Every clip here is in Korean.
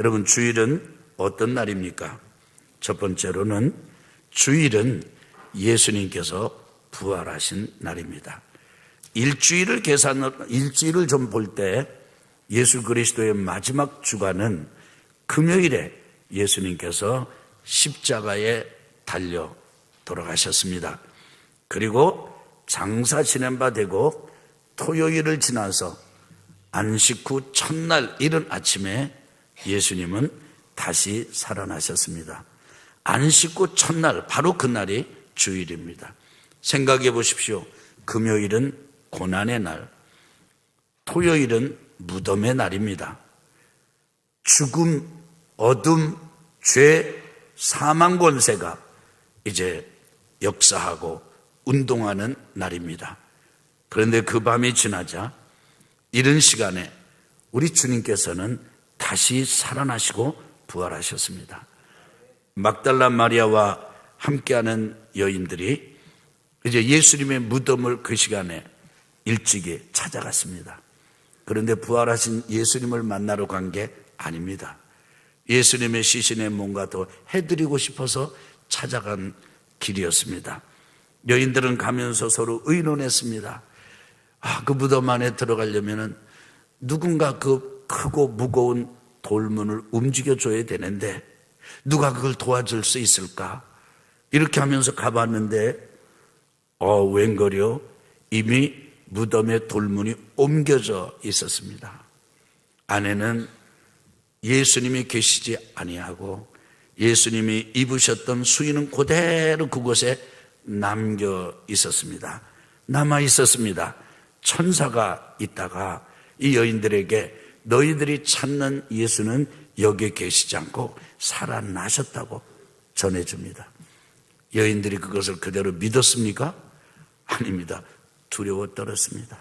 여러분, 주일은 어떤 날입니까? 첫 번째로는 주일은 예수님께서 부활하신 날입니다. 일주일을 좀 볼 때 예수 그리스도의 마지막 주간은 금요일에 예수님께서 십자가에 달려 돌아가셨습니다. 그리고 장사 지낸 바 되고 토요일을 지나서 안식 후 첫날 이른 아침에 예수님은 다시 살아나셨습니다. 안식 후 첫날, 바로 그날이 주일입니다. 생각해 보십시오. 금요일은 고난의 날, 토요일은 무덤의 날입니다. 죽음, 어둠, 죄, 사망 권세가 이제 역사하고 운동하는 날입니다. 그런데 그 밤이 지나자 이른 시간에 우리 주님께서는 다시 살아나시고 부활하셨습니다. 막달라 마리아와 함께하는 여인들이 이제 예수님의 무덤을 그 시간에 일찍이 찾아갔습니다. 그런데 부활하신 예수님을 만나러 간 게 아닙니다. 예수님의 시신에 뭔가 더 해드리고 싶어서 찾아간 길이었습니다. 여인들은 가면서 서로 의논했습니다. 그 무덤 안에 들어가려면 누군가 그 크고 무거운 돌문을 움직여줘야 되는데 누가 그걸 도와줄 수 있을까? 이렇게 하면서 가봤는데 웬걸요? 이미 무덤의 돌문이 옮겨져 있었습니다. 안에는 예수님이 계시지 아니하고 예수님이 입으셨던 수의는 그대로 그곳에 남겨 있었습니다. 남아 있었습니다. 천사가 있다가 이 여인들에게 너희들이 찾는 예수는 여기에 계시지 않고 살아나셨다고 전해줍니다. 여인들이 그것을 그대로 믿었습니까? 아닙니다. 두려워 떨었습니다.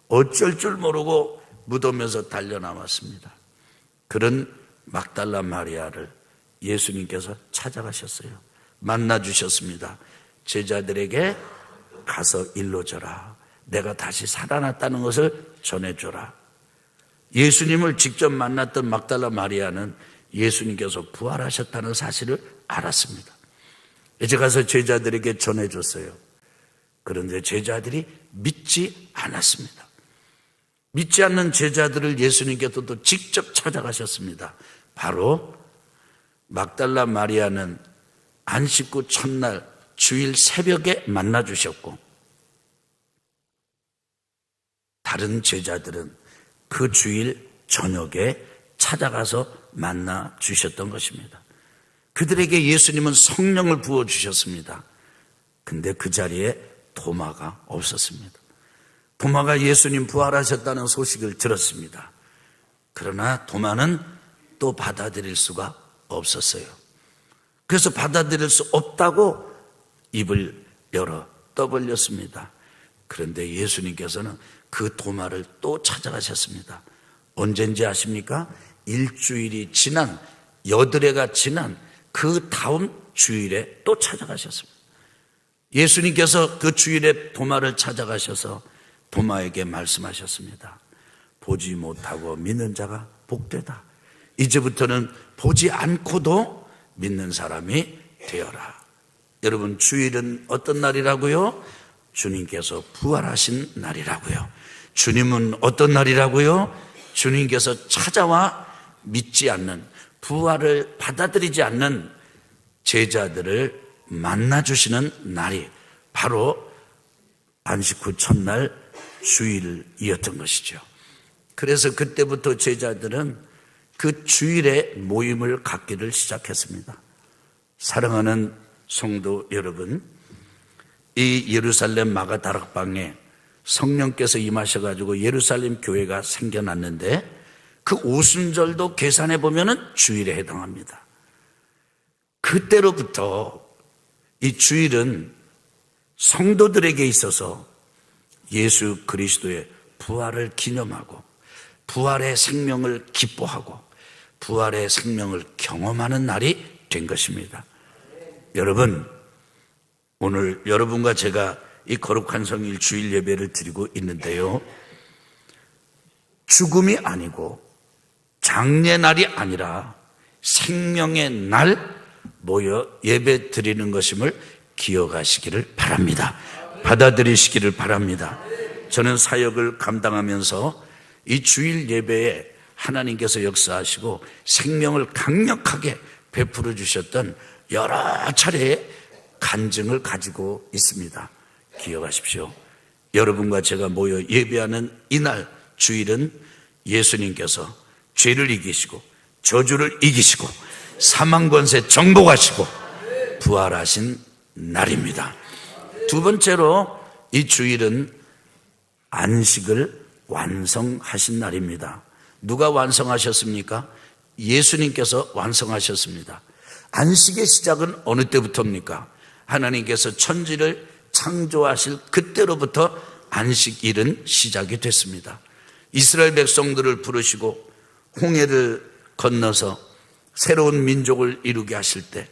어쩔 줄 모르고 무덤에서 달려나왔습니다. 그런 막달라 마리아를 예수님께서 찾아가셨어요. 만나주셨습니다. 제자들에게 가서 일러줘라. 내가 다시 살아났다는 것을 전해줘라. 예수님을 직접 만났던 막달라 마리아는 예수님께서 부활하셨다는 사실을 알았습니다. 이제 가서 제자들에게 전해줬어요. 그런데 제자들이 믿지 않았습니다. 믿지 않는 제자들을 예수님께서 또 직접 찾아가셨습니다. 바로 막달라 마리아는 안식 후 첫날 주일 새벽에 만나주셨고 다른 제자들은 그 주일 저녁에 찾아가서 만나주셨던 것입니다. 그들에게 예수님은 성령을 부어주셨습니다. 근데 그 자리에 도마가 없었습니다. 도마가 예수님 부활하셨다는 소식을 들었습니다. 그러나 도마는 또 받아들일 수가 없었어요. 그래서 받아들일 수 없다고 입을 열어 떠벌렸습니다. 그런데 예수님께서는 그 도마를 또 찾아가셨습니다. 언젠지 아십니까? 일주일이 지난, 여드레가 지난 그 다음 주일에 또 찾아가셨습니다. 예수님께서 그 주일에 도마를 찾아가셔서 도마에게 말씀하셨습니다. 보지 못하고 믿는 자가 복되다. 이제부터는 보지 않고도 믿는 사람이 되어라. 여러분, 주일은 어떤 날이라고요? 주님께서 부활하신 날이라고요. 주님은 어떤 날이라고요? 주님께서 찾아와 믿지 않는, 부활을 받아들이지 않는 제자들을 만나주시는 날이 바로 안식 후 첫날 주일이었던 것이죠. 그래서 그때부터 제자들은 그 주일에 모임을 갖기를 시작했습니다. 사랑하는 성도 여러분, 이 예루살렘 마가다락방에 성령께서 임하셔가지고 예루살렘 교회가 생겨났는데 그 오순절도 계산해 보면은 주일에 해당합니다. 그때로부터 이 주일은 성도들에게 있어서 예수 그리스도의 부활을 기념하고 부활의 생명을 기뻐하고 부활의 생명을 경험하는 날이 된 것입니다. 여러분, 오늘 여러분과 제가 이 거룩한 성일 주일 예배를 드리고 있는데요, 죽음이 아니고 장례날이 아니라 생명의 날 모여 예배 드리는 것임을 기억하시기를 바랍니다. 받아들이시기를 바랍니다. 저는 사역을 감당하면서 이 주일 예배에 하나님께서 역사하시고 생명을 강력하게 베풀어 주셨던 여러 차례의 간증을 가지고 있습니다. 기억하십시오. 여러분과 제가 모여 예배하는 이날 주일은 예수님께서 죄를 이기시고 저주를 이기시고 사망 권세 정복하시고 부활하신 날입니다. 두 번째로 이 주일은 안식을 완성하신 날입니다. 누가 완성하셨습니까? 예수님께서 완성하셨습니다. 안식의 시작은 어느 때부터입니까? 하나님께서 천지를 창조하실 그때로부터 안식일은 시작이 됐습니다. 이스라엘 백성들을 부르시고 홍해를 건너서 새로운 민족을 이루게 하실 때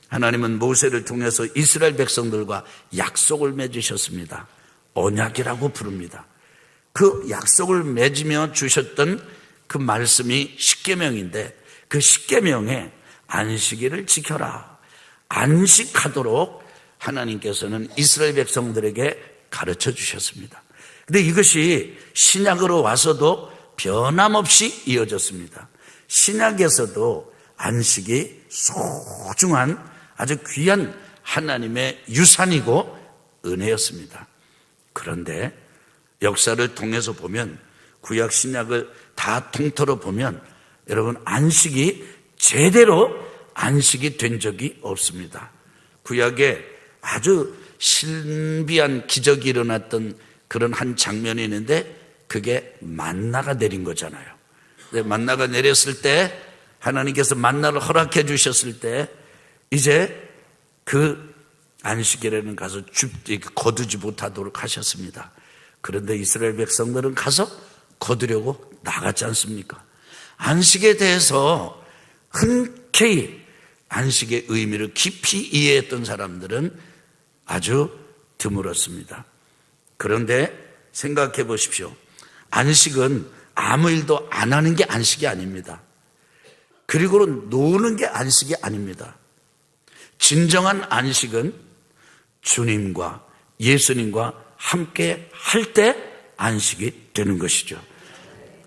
하나님은 모세를 통해서 이스라엘 백성들과 약속을 맺으셨습니다. 언약이라고 부릅니다. 그 약속을 맺으며 주셨던 그 말씀이 십계명인데 그 십계명에 안식일을 지켜라, 안식하도록 하나님께서는 이스라엘 백성들에게 가르쳐 주셨습니다. 그런데 이것이 신약으로 와서도 변함없이 이어졌습니다. 신약에서도 안식이 소중한 아주 귀한 하나님의 유산이고 은혜였습니다. 그런데 역사를 통해서 보면 구약 신약을 다 통틀어 보면 여러분 안식이 제대로 안식이 된 적이 없습니다. 구약에 아주 신비한 기적이 일어났던 그런 한 장면이 있는데 그게 만나가 내린 거잖아요. 만나가 내렸을 때 하나님께서 만나를 허락해 주셨을 때 이제 그 안식일에는 가서 거두지 못하도록 하셨습니다. 그런데 이스라엘 백성들은 가서 거두려고 나갔지 않습니까? 안식에 대해서 흔쾌히 안식의 의미를 깊이 이해했던 사람들은 아주 드물었습니다. 그런데 생각해 보십시오. 안식은 아무 일도 안 하는 게 안식이 아닙니다. 그리고 노는 게 안식이 아닙니다. 진정한 안식은 주님과 예수님과 함께 할 때 안식이 되는 것이죠.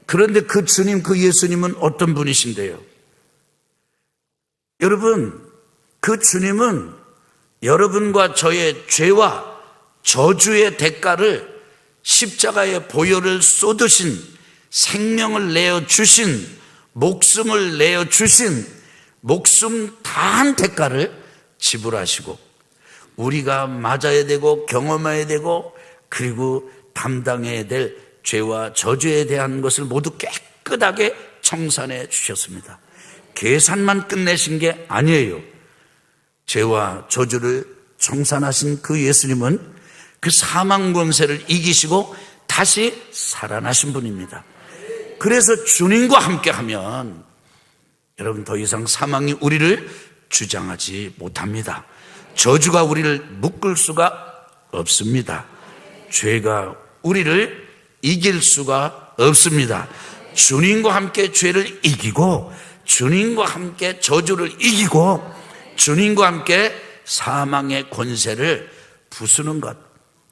그런데 그 주님, 그 예수님은 어떤 분이신데요? 여러분, 그 주님은 여러분과 저의 죄와 저주의 대가를 십자가의 보혈을 쏟으신, 생명을 내어주신, 목숨을 내어주신, 목숨 다한 대가를 지불하시고 우리가 맞아야 되고 경험해야 되고 그리고 담당해야 될 죄와 저주에 대한 것을 모두 깨끗하게 청산해 주셨습니다. 계산만 끝내신 게 아니에요. 죄와 저주를 청산하신 그 예수님은 그 사망 권세를 이기시고 다시 살아나신 분입니다. 그래서 주님과 함께하면 여러분 더 이상 사망이 우리를 주장하지 못합니다. 저주가 우리를 묶을 수가 없습니다. 죄가 우리를 이길 수가 없습니다. 주님과 함께 죄를 이기고 주님과 함께 저주를 이기고 주님과 함께 사망의 권세를 부수는 것,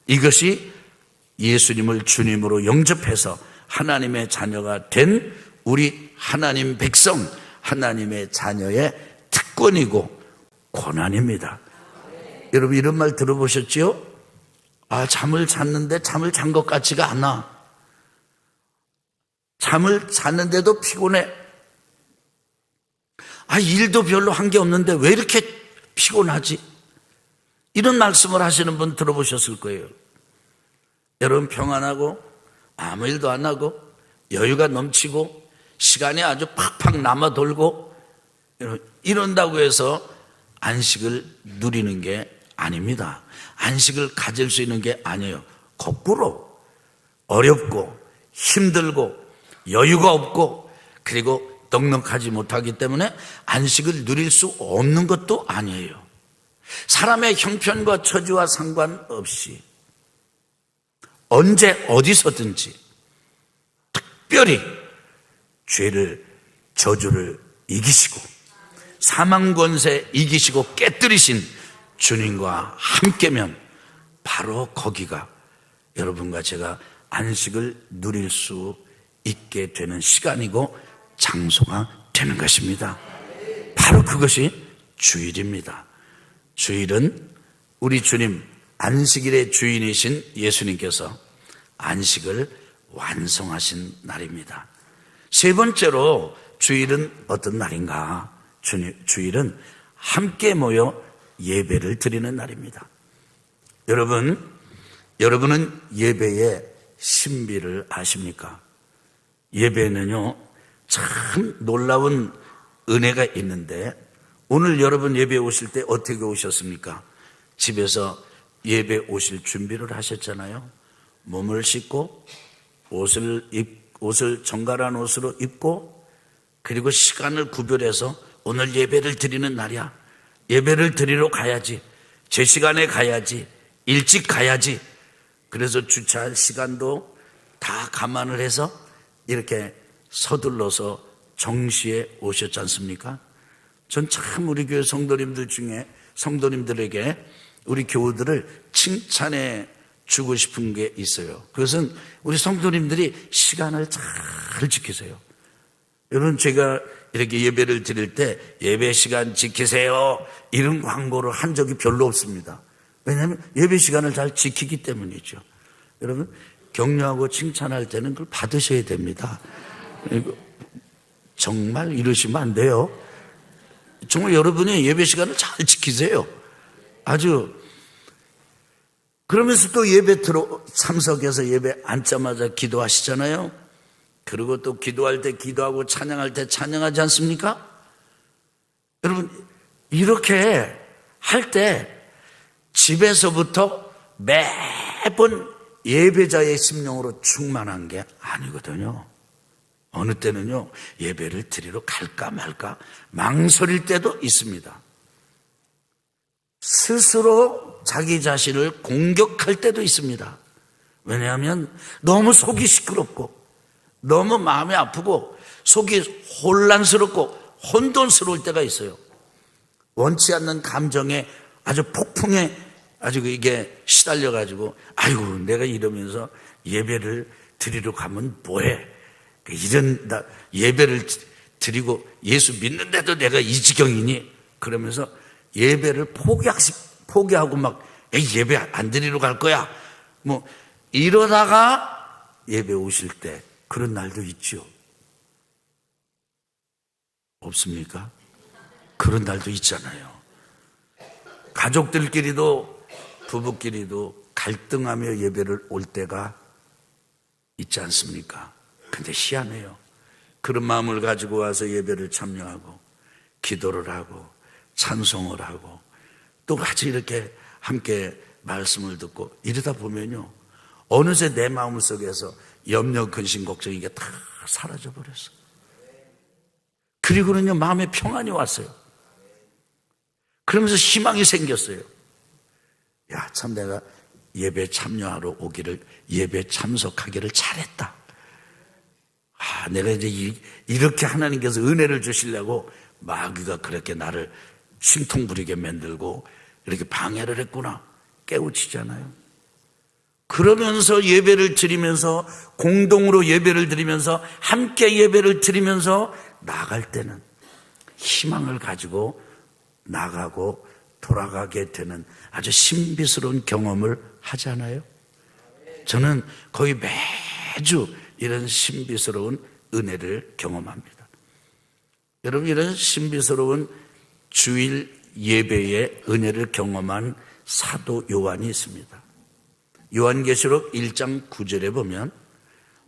이것이 예수님을 주님으로 영접해서 하나님의 자녀가 된 우리 하나님 백성, 하나님의 자녀의 특권이고 권한입니다. 여러분 이런 말 들어보셨지요? 잠을 잤는데 잠을 잔 것 같지가 않아. 잠을 잤는데도 피곤해. 일도 별로 한 게 없는데 왜 이렇게 피곤하지? 이런 말씀을 하시는 분 들어보셨을 거예요. 여러분 평안하고 아무 일도 안 하고 여유가 넘치고 시간이 아주 팍팍 남아 돌고 이런다고 해서 안식을 누리는 게 아닙니다. 안식을 가질 수 있는 게 아니에요. 거꾸로 어렵고 힘들고 여유가 없고 그리고 넉넉하지 못하기 때문에 안식을 누릴 수 없는 것도 아니에요. 사람의 형편과 처지와 상관없이 언제 어디서든지 특별히 죄를 저주를 이기시고 사망 권세 이기시고 깨뜨리신 주님과 함께면 바로 거기가 여러분과 제가 안식을 누릴 수 있게 되는 시간이고 장소가 되는 것입니다. 바로 그것이 주일입니다. 주일은 우리 주님 안식일의 주인이신 예수님께서 안식을 완성하신 날입니다. 세 번째로 주일은 어떤 날인가? 주일은 함께 모여 예배를 드리는 날입니다. 여러분은 예배의 신비를 아십니까? 예배는요, 참 놀라운 은혜가 있는데, 오늘 여러분 예배 오실 때 어떻게 오셨습니까? 집에서 예배 오실 준비를 하셨잖아요. 몸을 씻고 옷을 정갈한 옷으로 입고, 그리고 시간을 구별해서 오늘 예배를 드리는 날이야. 예배를 드리러 가야지. 제 시간에 가야지. 일찍 가야지. 그래서 주차할 시간도 다 감안을 해서 이렇게 서둘러서 정시에 오셨지 않습니까? 전 참 우리 교회 성도님들에게 우리 교우들을 칭찬해 주고 싶은 게 있어요. 그것은 우리 성도님들이 시간을 잘 지키세요. 여러분, 제가 이렇게 예배를 드릴 때 예배 시간 지키세요 이런 광고를 한 적이 별로 없습니다. 왜냐하면 예배 시간을 잘 지키기 때문이죠. 여러분, 격려하고 칭찬할 때는 그걸 받으셔야 됩니다. 정말 이러시면 안 돼요. 정말 여러분이 예배 시간을 잘 지키세요. 아주. 그러면서 또 예배 참석해서 예배 앉자마자 기도하시잖아요. 그리고 또 기도할 때 기도하고 찬양할 때 찬양하지 않습니까? 여러분, 이렇게 할 때 집에서부터 매번 예배자의 심령으로 충만한 게 아니거든요. 어느 때는요, 예배를 드리러 갈까 말까 망설일 때도 있습니다. 스스로 자기 자신을 공격할 때도 있습니다. 왜냐하면 너무 속이 시끄럽고 너무 마음이 아프고 속이 혼란스럽고 혼돈스러울 때가 있어요. 원치 않는 감정에 아주 폭풍에 아주 이게 시달려가지고 아이고 내가 이러면서 예배를 드리러 가면 뭐해. 예배를 드리고 예수 믿는데도 내가 이 지경이니? 그러면서 예배를 포기하고 막 예배 안 드리러 갈 거야. 뭐 이러다가 예배 오실 때 그런 날도 있죠. 없습니까? 그런 날도 있잖아요. 가족들끼리도 부부끼리도 갈등하며 예배를 올 때가 있지 않습니까? 근데 희한해요. 그런 마음을 가지고 와서 예배를 참여하고 기도를 하고 찬송을 하고 또 같이 이렇게 함께 말씀을 듣고 이러다 보면요, 어느새 내 마음속에서 염려, 근심, 걱정 이게 다 사라져버렸어요. 그리고는요, 마음에 평안이 왔어요. 그러면서 희망이 생겼어요. 야, 참 내가 예배 참여하러 오기를, 예배 참석하기를 잘했다. 아, 내가 이제 이렇게 하나님께서 은혜를 주시려고 마귀가 그렇게 나를 심통부리게 만들고 이렇게 방해를 했구나. 깨우치잖아요. 그러면서 예배를 드리면서 공동으로 예배를 드리면서 함께 예배를 드리면서 나갈 때는 희망을 가지고 나가고 돌아가게 되는 아주 신비스러운 경험을 하잖아요. 저는 거의 매주 이런 신비스러운 은혜를 경험합니다. 여러분, 이런 신비스러운 주일 예배의 은혜를 경험한 사도 요한이 있습니다. 요한계시록 1장 9절에 보면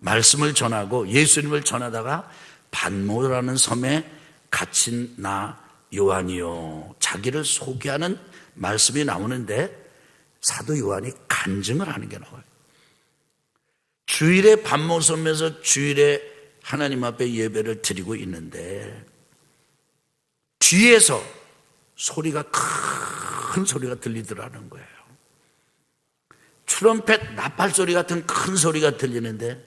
말씀을 전하고 예수님을 전하다가 pat모라는 섬에 갇힌 나 요한이요, 자기를 소개하는 말씀이 나오는데 사도 요한이 간증을 하는 게 나와요. 주일에 pat모섬에서 주일에 하나님 앞에 예배를 드리고 있는데 뒤에서 소리가 큰 소리가 들리더라는 거예요. 트럼펫 나팔 소리 같은 큰 소리가 들리는데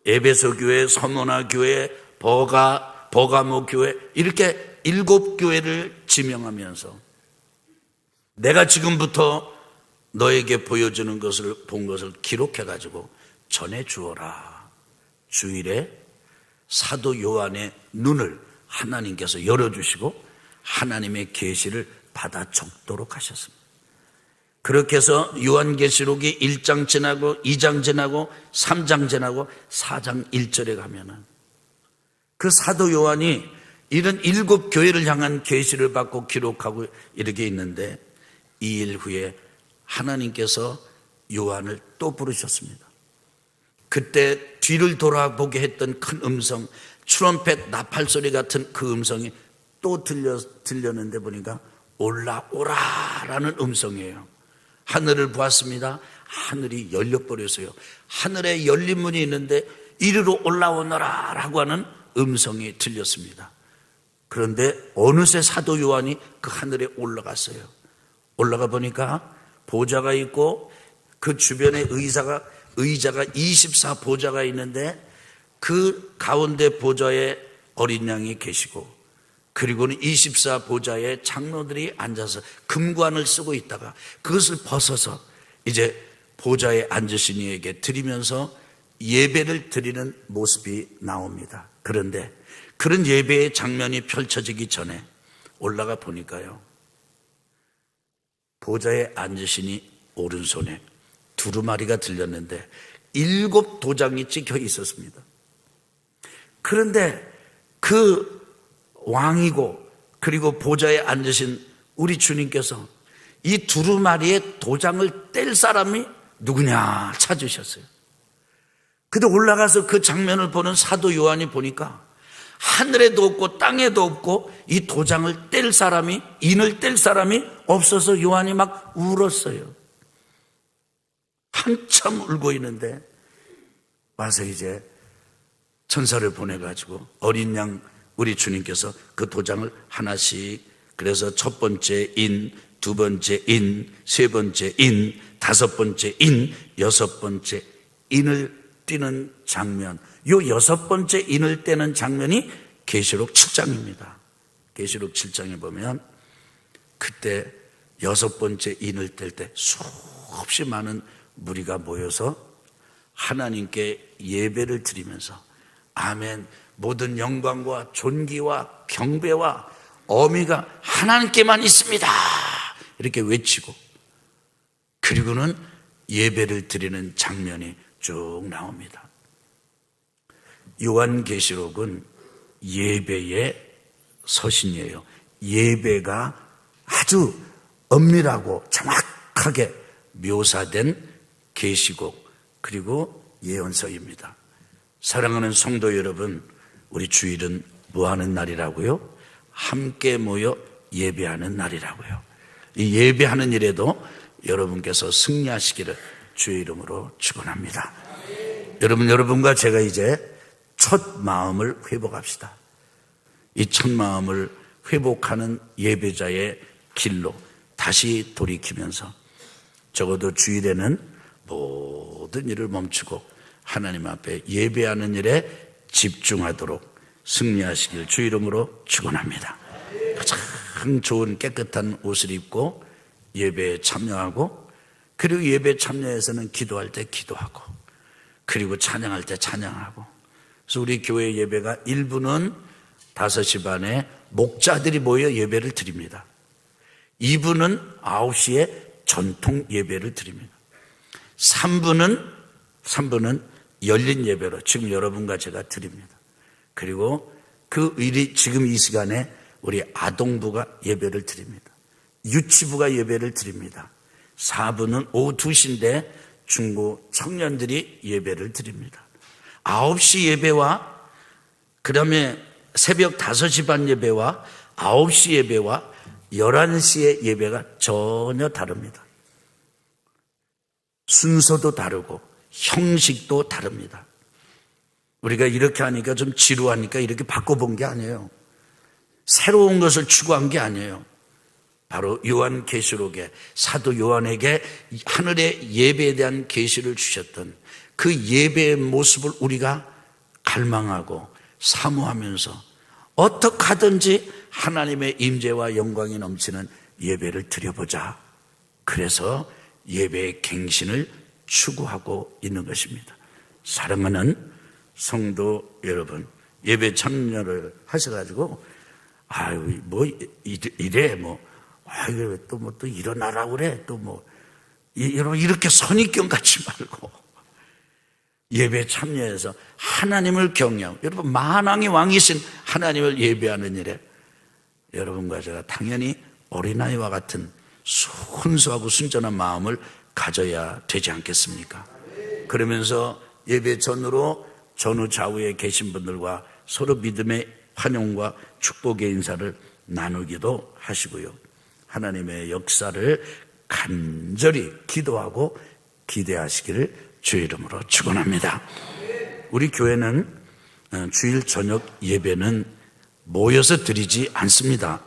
에베소 교회, 서머나 교회, 버가, 버가모 교회, 이렇게 7교회를 지명하면서 내가 지금부터 너에게 보여주는 것을 본 것을 기록해 가지고 전해 주어라. 주일에 사도 요한의 눈을 하나님께서 열어주시고 하나님의 계시를 받아 적도록 하셨습니다. 그렇게 해서 요한계시록이 1장 지나고 2장 지나고 3장 지나고 4장 1절에 가면은 그 사도 요한이 이런 7교회를 향한 계시를 받고 기록하고 이렇게 있는데 2일 후에 하나님께서 요한을 또 부르셨습니다. 그때 뒤를 돌아보게 했던 큰 음성, 트럼펫 나팔소리 같은 그 음성이 또 들렸는데 보니까 올라오라라는 음성이에요. 하늘을 보았습니다. 하늘이 열려버렸어요. 하늘에 열린 문이 있는데 이리로 올라오너라 라고 하는 음성이 들렸습니다. 그런데 어느새 사도 요한이 그 하늘에 올라갔어요. 올라가 보니까 보좌가 있고 그 주변에 의자가 24보좌가 있는데 그 가운데 보좌에 어린 양이 계시고 그리고는 24보좌에 장로들이 앉아서 금관을 쓰고 있다가 그것을 벗어서 이제 보좌에 앉으신 이에게 드리면서 예배를 드리는 모습이 나옵니다. 그런데 그런 예배의 장면이 펼쳐지기 전에 올라가 보니까요, 보좌에 앉으시니 오른손에 두루마리가 들렸는데 7도장이 찍혀 있었습니다. 그런데 그 왕이고 그리고 보좌에 앉으신 우리 주님께서 이 두루마리에 도장을 뗄 사람이 누구냐 찾으셨어요. 근데 올라가서 그 장면을 보는 사도 요한이 보니까 하늘에도 없고 땅에도 없고 이 도장을 뗄 사람이, 인을 뗄 사람이 없어서 요한이 막 울었어요. 한참 울고 있는데 와서 이제 천사를 보내가지고 어린 양 우리 주님께서 그 도장을 하나씩, 그래서 첫 번째 인, 두 번째 인, 세 번째 인, 다섯 번째 인, 여섯 번째 인을 띄는 장면, 요 여섯 번째 인을 떼는 장면이 계시록 7장입니다. 계시록 7장에 보면 그때 여섯 번째 인을 뗄 때 수없이 많은 무리가 모여서 하나님께 예배를 드리면서 아멘, 모든 영광과 존귀와 경배와 어미가 하나님께만 있습니다 이렇게 외치고 그리고는 예배를 드리는 장면이 쭉 나옵니다. 요한계시록은 예배의 서신이에요. 예배가 아주 엄밀하고 정확하게 묘사된 계시록 그리고 예언서입니다. 사랑하는 성도 여러분, 우리 주일은 뭐 하는 날이라고요? 함께 모여 예배하는 날이라고요. 이 예배하는 일에도 여러분께서 승리하시기를 주의 이름으로 축원합니다. 여러분과 제가 이제 첫 마음을 회복합시다. 이 첫 마음을 회복하는 예배자의 길로 다시 돌이키면서 적어도 주일에는 모든 일을 멈추고 하나님 앞에 예배하는 일에 집중하도록 승리하시길 주 이름으로 축원합니다. 가장 좋은 깨끗한 옷을 입고 예배에 참여하고 그리고 예배에 참여해서는 기도할 때 기도하고 그리고 찬양할 때 찬양하고. 그래서 우리 교회 예배가 1부는 5시 반에 목자들이 모여 예배를 드립니다. 2부는 9시에 전통 예배를 드립니다. 3부는 열린 예배로 지금 여러분과 제가 드립니다. 그리고 그 일이 지금 이 시간에 우리 아동부가 예배를 드립니다. 유치부가 예배를 드립니다. 4부는 오후 2시인데 중고 청년들이 예배를 드립니다. 9시 예배와 그 다음에 새벽 5시 반 예배와 9시 예배와 11시의 예배가 전혀 다릅니다. 순서도 다르고 형식도 다릅니다. 우리가 이렇게 하니까 좀 지루하니까 이렇게 바꿔본 게 아니에요. 새로운 것을 추구한 게 아니에요. 바로 요한계시록에 사도 요한에게 하늘의 예배에 대한 계시를 주셨던 그 예배의 모습을 우리가 갈망하고 사모하면서 어떻게 하든지 하나님의 임재와 영광이 넘치는 예배를 드려보자. 그래서 예배의 갱신을 추구하고 있는 것입니다. 사랑하는 성도 여러분, 예배 참여를 하셔가지고 아유 뭐 이래 뭐 아유 또 일어나라고 그래 또 뭐 여러분 이렇게 선입견 갖지 말고 예배 참여해서 하나님을 경외하고, 여러분 만왕의 왕이신 하나님을 예배하는 일에 여러분과 제가 당연히 어린아이와 같은 순수하고 순전한 마음을 가져야 되지 않겠습니까? 그러면서 예배 전으로 전후 좌우에 계신 분들과 서로 믿음의 환영과 축복의 인사를 나누기도 하시고요, 하나님의 역사를 간절히 기도하고 기대하시기를 주의 이름으로 축원합니다. 우리 교회는 주일 저녁 예배는 모여서 드리지 않습니다.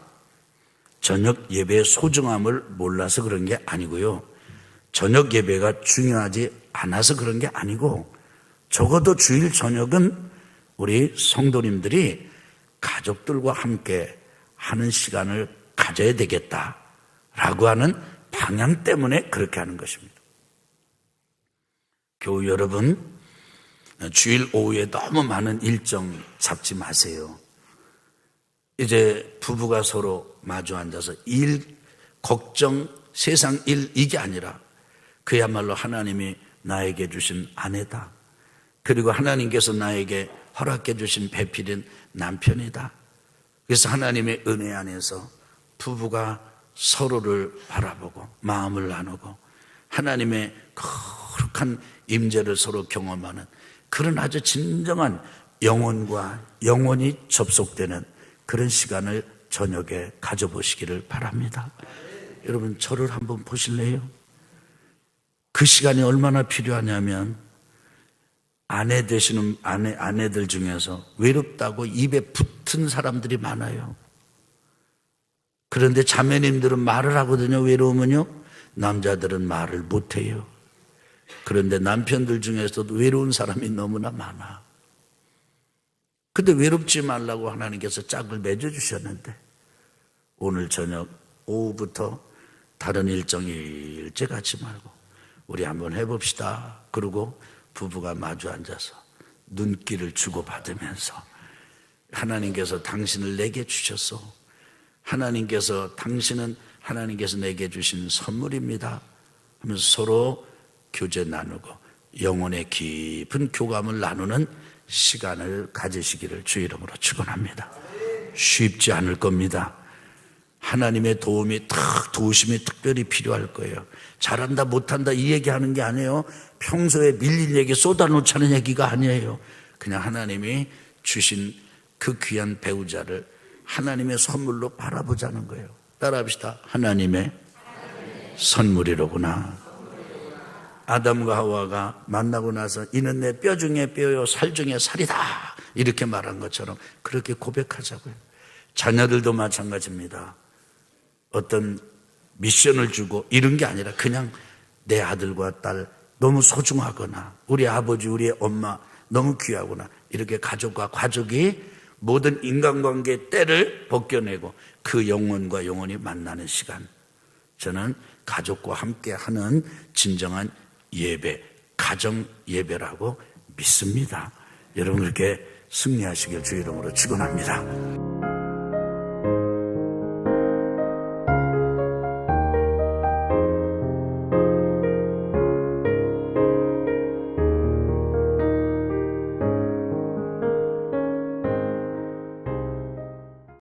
저녁 예배의 소중함을 몰라서 그런 게 아니고요, 저녁 예배가 중요하지 않아서 그런 게 아니고, 적어도 주일 저녁은 우리 성도님들이 가족들과 함께 하는 시간을 가져야 되겠다라고 하는 방향 때문에 그렇게 하는 것입니다. 교우 여러분, 주일 오후에 너무 많은 일정 잡지 마세요. 이제 부부가 서로 마주 앉아서 일, 걱정, 세상 일 이게 아니라 그야말로 하나님이 나에게 주신 아내다. 그리고 하나님께서 나에게 허락해 주신 배필인 남편이다. 그래서 하나님의 은혜 안에서 부부가 서로를 바라보고 마음을 나누고 하나님의 거룩한 임재를 서로 경험하는 그런 아주 진정한 영혼과 영혼이 접속되는 그런 시간을 저녁에 가져보시기를 바랍니다. 여러분 저를 한번 보실래요? 그 시간이 얼마나 필요하냐면, 아내 되시는 아내들 중에서 외롭다고 입에 붙은 사람들이 많아요. 그런데 자매님들은 말을 하거든요. 외로우면요, 남자들은 말을 못해요. 그런데 남편들 중에서도 외로운 사람이 너무나 많아. 근데 외롭지 말라고 하나님께서 짝을 맺어주셨는데, 오늘 저녁 오후부터 다른 일제 갖지 말고 우리 한번 해봅시다. 그리고 부부가 마주 앉아서 눈길을 주고받으면서, 하나님께서 당신을 내게 주셨어, 당신은 하나님께서 내게 주신 선물입니다 하면서 서로 교제 나누고 영혼의 깊은 교감을 나누는 시간을 가지시기를 주의 이름으로 축원합니다. 쉽지 않을 겁니다. 하나님의 도우심이 특별히 필요할 거예요. 잘한다 못한다 이 얘기하는 게 아니에요. 평소에 밀린 얘기 쏟아놓자는 얘기가 아니에요. 그냥 하나님이 주신 그 귀한 배우자를 하나님의 선물로 바라보자는 거예요. 따라합시다. 하나님의 선물이로구나. 아담과 하와가 만나고 나서 이는 내 뼈 중에 뼈요 살 중에 살이다 이렇게 말한 것처럼 그렇게 고백하자고요. 자녀들도 마찬가지입니다. 어떤 미션을 주고 이런 게 아니라 그냥 내 아들과 딸 너무 소중하거나 우리 아버지 우리 엄마 너무 귀하구나, 이렇게 가족과 가족이 모든 인간관계의 때를 벗겨내고 그 영혼과 영혼이 만나는 시간, 저는 가족과 함께하는 진정한 예배, 가정 예배라고 믿습니다. 여러분 그렇게 승리하시길 주의 이름으로 축원합니다.